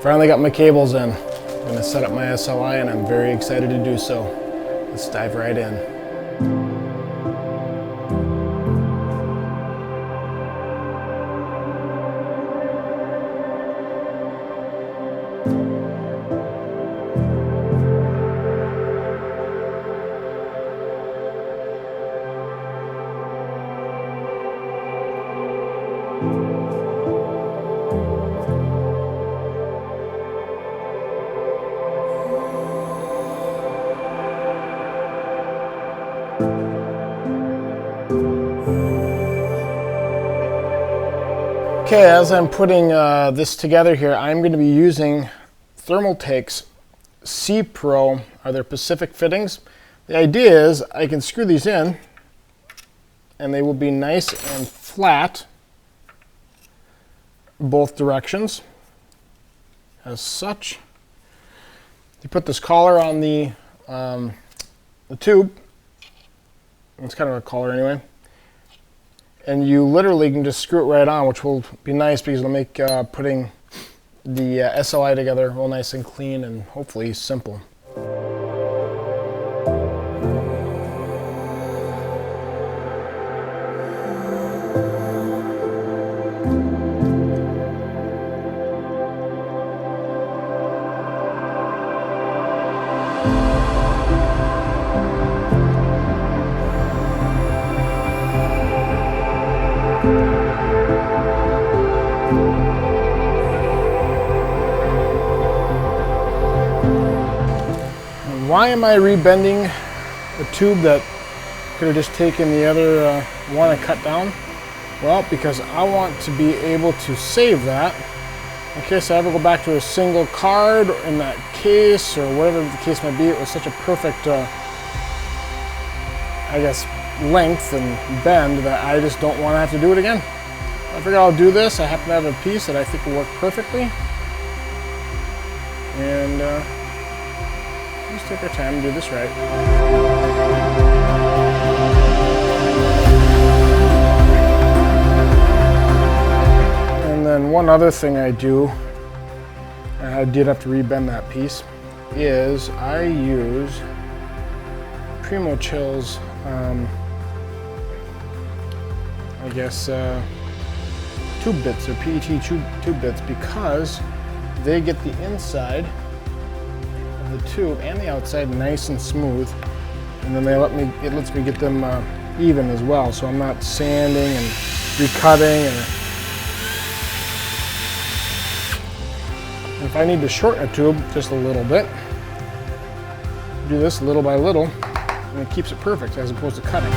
Finally got my cables in. I'm going to set up my SLI and I'm very excited to do so. Let's dive right in. Okay, as I'm putting this together here, I'm going to be using Thermaltake's C Pro, are their Pacific fittings. The idea is I can screw these in and they will be nice and flat both directions. As such, you put this collar on the tube, it's kind of a collar anyway, and you literally can just screw it right on, which will be nice because it'll make putting the SLI together real nice and clean and hopefully simple. Why am I rebending a tube that could have just taken the other one and cut down? Well, because I want to be able to save that in case I ever go back to a single card in that case or whatever the case might be. It was such a perfect, I guess, length and bend that I just don't want to have to do it again. I figure I'll do this. I happen to have a piece that I think will work perfectly. And just take our time and do this right. And then one other thing I do, and I did have to rebend that piece, is I use Primo Chill's, I guess, tube bits or PET tube bits, because they get the inside of the tube and the outside nice and smooth, and then it lets me get them even as well, so I'm not sanding and recutting. And if I need to shorten a tube just a little bit, do this little by little, and it keeps it perfect as opposed to cutting.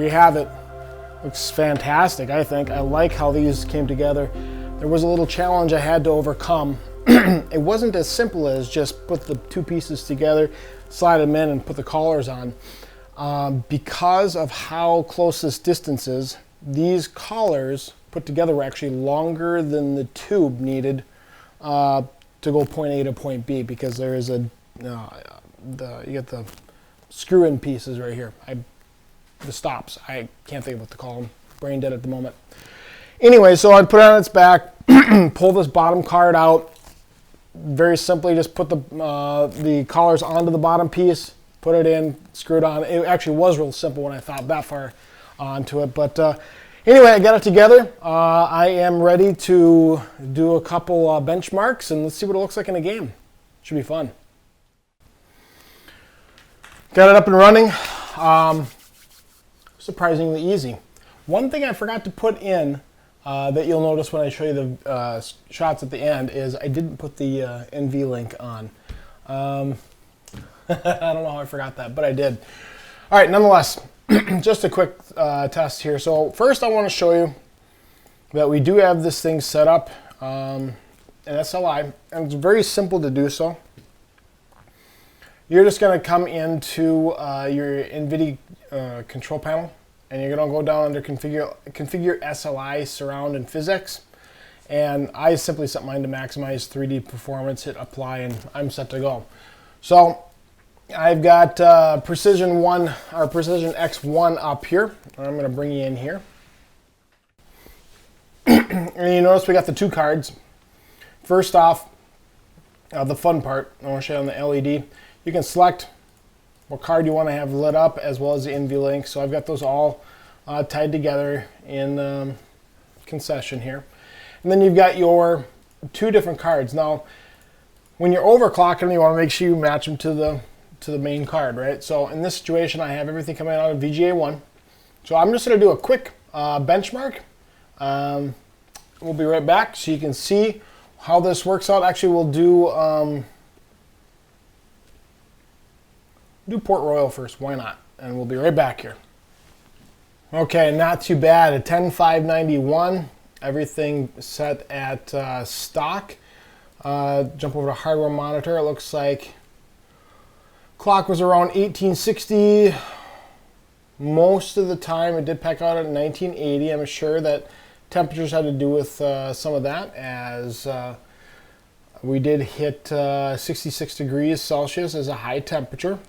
Have it. Looks fantastic, I think. I like how these came together. There was a little challenge I had to overcome. It wasn't as simple as just put the two pieces together, slide them in, and put the collars on. Because of how close this distance is, these collars put together were actually longer than the tube needed to go point A to point B, because there is you get the screw-in pieces right here. The stops. I can't think of what to call them. Brain dead at the moment. Anyway, so I'd put it on its back, pull this bottom card out. Very simply, just put the collars onto the bottom piece, put it in, screw it on. It actually was real simple when I thought that far onto it. But Anyway, I got it together. I am ready to do a couple benchmarks, and let's see what it looks like in a game. Should be fun. Got it up and running. Surprisingly easy. One thing I forgot to put in that you'll notice when I show you the shots at the end is I didn't put the NV link on. I don't know how I forgot that, but I did. All right, nonetheless, just a quick test here. So first I want to show you that we do have this thing set up in SLI, and it's very simple to do so. You're just going to come into your NVIDIA control panel, and you're going to go down under configure SLI, surround, and physics. And I simply set mine to maximize 3D performance, hit apply, and I'm set to go. So I've got Precision 1 or Precision X1 up here. I'm going to bring you in here. And you notice we got the two cards. First off, the fun part, I want to show you on the LED. You can select what card you want to have lit up as well as the NV link. So I've got those all tied together in concession here. And then you've got your two different cards. Now, when you're overclocking, you want to make sure you match them to the main card, right? So in this situation, I have everything coming out of VGA 1. So I'm just going to do a quick benchmark. We'll be right back so you can see how this works out. Actually, we'll do Port Royal first. Why not? And we'll be right back here. Okay, not too bad. A 10591. Everything set at stock. Jump over to hardware monitor. It looks like clock was around 1860. Most of the time it did pack out at 1980. I'm sure that temperatures had to do with some of that, as we did hit 66 degrees Celsius as a high temperature.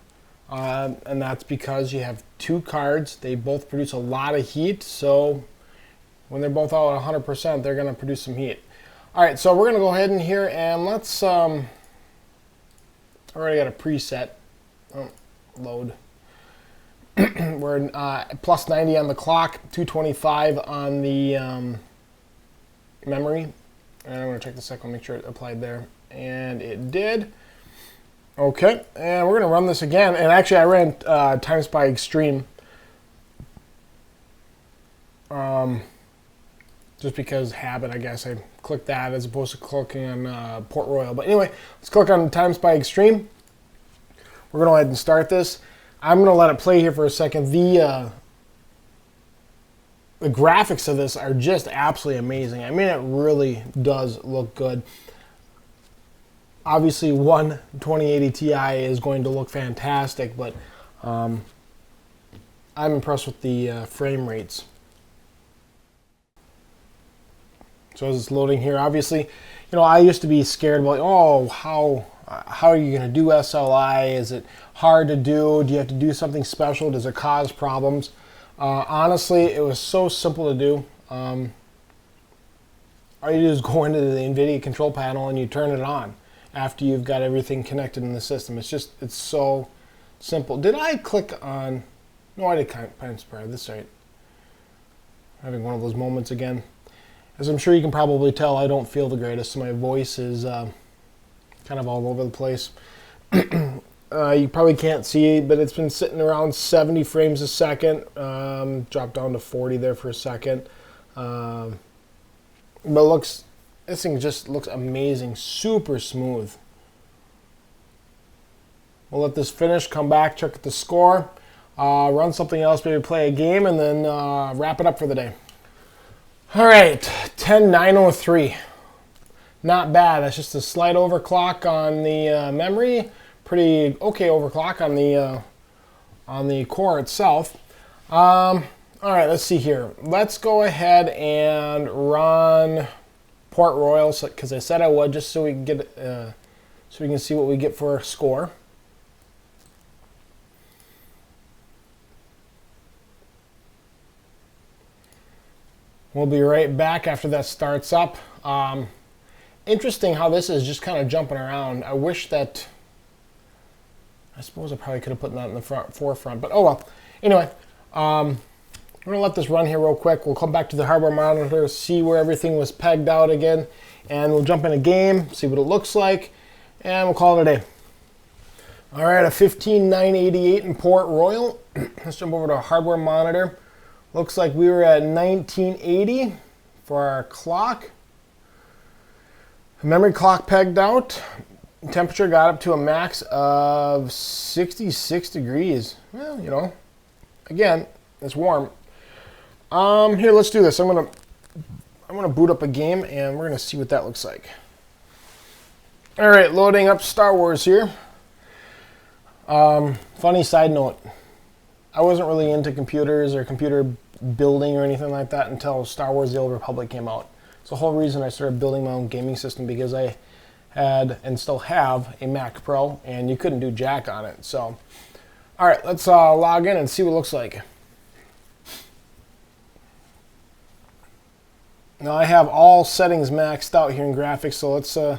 And that's because you have two cards. They both produce a lot of heat, so when they're both out at 100%, they're going to produce some heat. All right, so we're going to go ahead in here and let's, I already got a preset. Oh, load. We're plus 90 on the clock, 225 on the memory. And I'm going to check the second one, make sure it applied there. And it did. Okay, and we're going to run this again. And actually, I ran Times by Extreme. Just because habit, I guess. I clicked that as opposed to clicking on Port Royal. But anyway, let's click on Times by Extreme. We're going to go ahead and start this. I'm going to let it play here for a second. The graphics of this are just absolutely amazing. I mean, it really does look good. Obviously, one 2080 Ti is going to look fantastic, but I'm impressed with the frame rates. So as it's loading here, obviously, you know, I used to be scared about, oh, how are you going to do SLI? Is it hard to do? Do you have to do something special? Does it cause problems? Honestly, it was so simple to do. All you do is go into the NVIDIA control panel and you turn it on after you've got everything connected in the system. It's so simple. Did I click on, no, I did Times by this right. Having one of those moments again. As I'm sure you can probably tell, I don't feel the greatest, so my voice is kind of all over the place. You probably can't see, but it's been sitting around 70 frames a second. Dropped down to 40 there for a second. But this thing just looks amazing, super smooth. We'll let this finish, come back, check the score, run something else, maybe play a game, and then wrap it up for the day. All right, 10903. Not bad. That's just a slight overclock on the memory. Pretty okay overclock on the core itself. All right, let's see here. Let's go ahead and run Port Royal because I said I would, just so we can get so we can see what we get for a score. We'll be right back after that starts up. Interesting how this is just kind of jumping around. I wish that, I suppose I probably could have put that in the forefront, but oh well. Anyway, We're gonna let this run here real quick. We'll come back to the hardware monitor, see where everything was pegged out again, and we'll jump in a game, see what it looks like, and we'll call it a day. All right, a 15988 in Port Royal. Let's jump over to our hardware monitor. Looks like we were at 1980 for our clock. Memory clock pegged out. Temperature got up to a max of 66 degrees. Well, you know, again, it's warm. Here, let's do this. I'm gonna boot up a game and we're gonna see what that looks like. All right, loading up Star Wars here. Funny side note, I wasn't really into computers or computer building or anything like that until Star Wars: The Old Republic came out. It's the whole reason I started building my own gaming system, because I had and still have a Mac Pro and you couldn't do jack on it. So, all right, let's log in and see what it looks like. Now I have all settings maxed out here in graphics, so let's so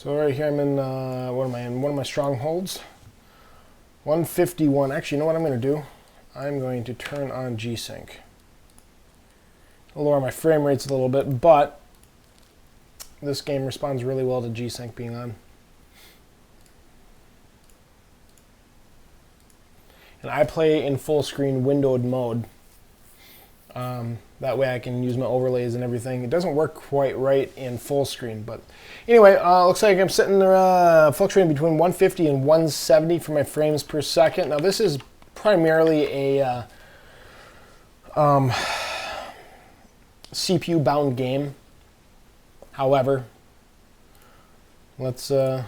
right here I'm in what am I in? One of my strongholds. 151. Actually, you know what I'm going to do? I'm going to turn on G-Sync. I'll lower my frame rates a little bit, but this game responds really well to G-Sync being on. And I play in full screen windowed mode. That way I can use my overlays and everything. It doesn't work quite right in full screen, but anyway, looks like I'm sitting there fluctuating between 150 and 170 for my frames per second. Now this is primarily a CPU bound game. However, let's jump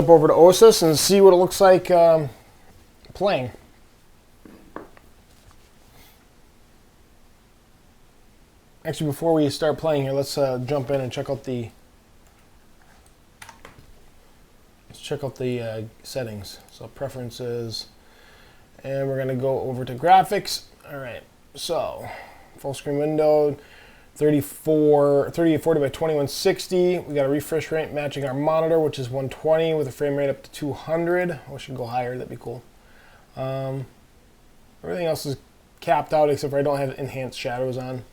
over to OSIS and see what it looks like playing. Actually, before we start playing here, let's jump in and check out the settings. So preferences, and we're gonna go over to graphics. All right, so full screen window, 3840 by 2160. We got a refresh rate matching our monitor, which is 120 with a frame rate up to 200. I should go higher, that'd be cool. Everything else is capped out except for I don't have enhanced shadows on.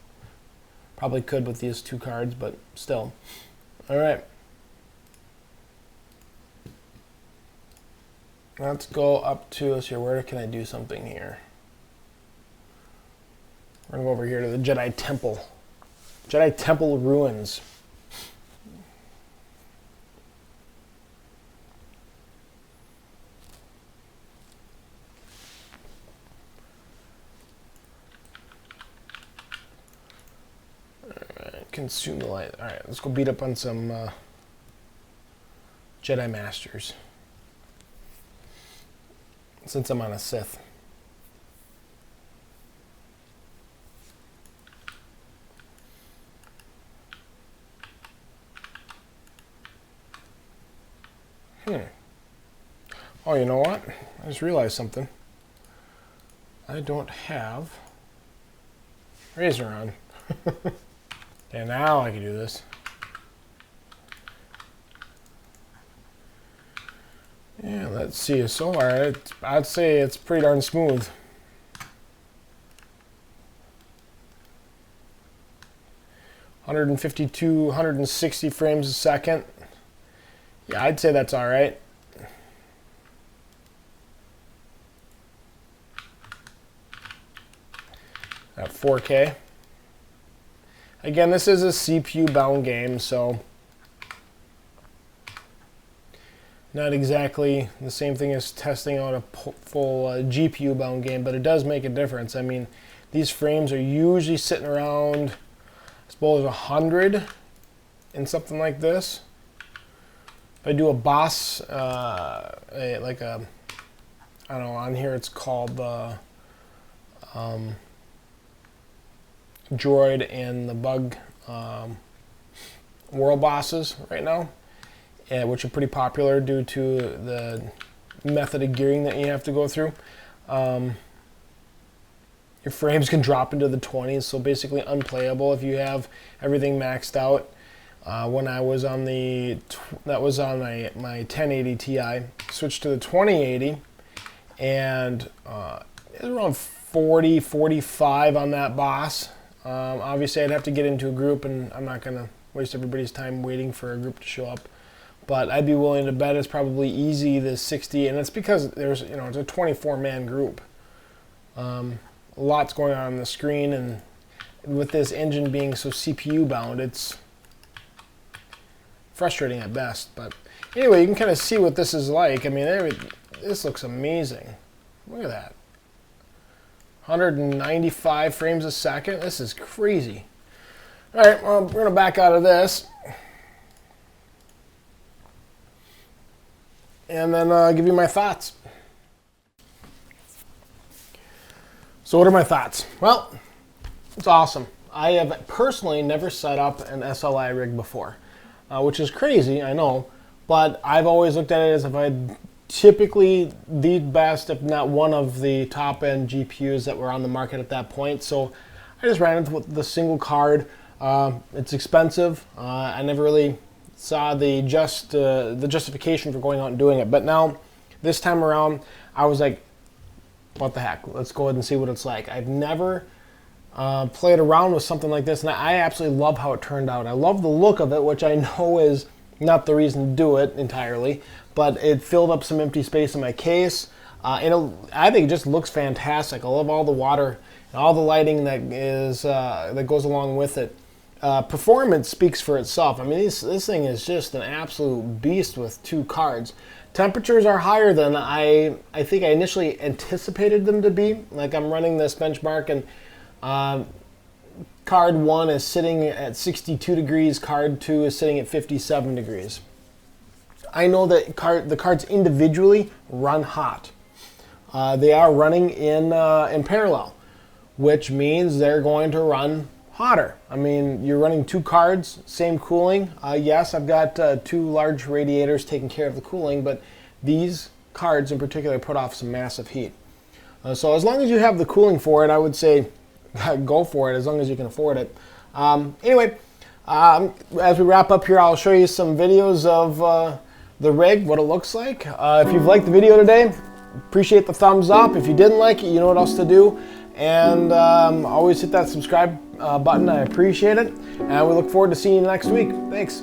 Probably could with these two cards, but still. All right. Let's go up to, let's see, where can I do something here? We're gonna go over here to the Jedi Temple. Jedi Temple ruins. Consume the light. All right, let's go beat up on some Jedi Masters. Since I'm on a Sith. Oh, you know what? I just realized something. I don't have Razor on. And now I can do this. Yeah, let's see. So far, I'd say it's pretty darn smooth. (152, 160 frames a second). Yeah, I'd say that's all right. At 4K. Again, this is a CPU-bound game, so not exactly the same thing as testing out a full GPU-bound game, but it does make a difference. I mean, these frames are usually sitting around, I suppose, 100 in something like this. If I do a boss, I don't know, on here it's called the droid and the bug world bosses right now, which are pretty popular due to the method of gearing that you have to go through. Your frames can drop into the 20s, so basically unplayable if you have everything maxed out. When I was on my 1080 Ti, switched to the 2080, and it's around 40, 45 on that Boss. Obviously, I'd have to get into a group, and I'm not going to waste everybody's time waiting for a group to show up. But I'd be willing to bet it's probably easy the 60, and it's because there's, you know, it's a 24-man group. Lots going on the screen, and with this engine being so CPU bound, it's frustrating at best. But anyway, you can kind of see what this is like. I mean, this looks amazing. Look at that. 195 frames a second. This is crazy. All right, well, we're going to back out of this. And then give you my thoughts. So what are my thoughts? Well, it's awesome. I have personally never set up an SLI rig before, which is crazy, I know, but I've always looked at it as if I'd typically the best, if not one of the top-end GPUs that were on the market at that point. So I just ran into the single card. It's expensive. I never really saw the justification for going out and doing it. But now, this time around, I was like, what the heck? Let's go ahead and see what it's like. I've never played around with something like this, and I absolutely love how it turned out. I love the look of it, which I know is not the reason to do it entirely, but it filled up some empty space in my case. And I think it just looks fantastic. I love all the water and all the lighting that is that goes along with it. Performance speaks for itself. I mean, this thing is just an absolute beast with two cards. Temperatures are higher than I think I initially anticipated them to be. Like, I'm running this benchmark, and card 1 is sitting at 62 degrees, card 2 is sitting at 57 degrees. I know that the cards individually run hot. They are running in parallel, which means they're going to run hotter. I mean, you're running two cards, same cooling. Yes, I've got two large radiators taking care of the cooling, but these cards in particular put off some massive heat. So as long as you have the cooling for it, I would say go for it as long as you can afford it. Anyway, as we wrap up here, I'll show you some videos of the rig, what it looks like. If you've liked the video today, appreciate the thumbs up. If you didn't like it, you know what else to do. And always hit that subscribe button. I appreciate it. And we look forward to seeing you next week. Thanks.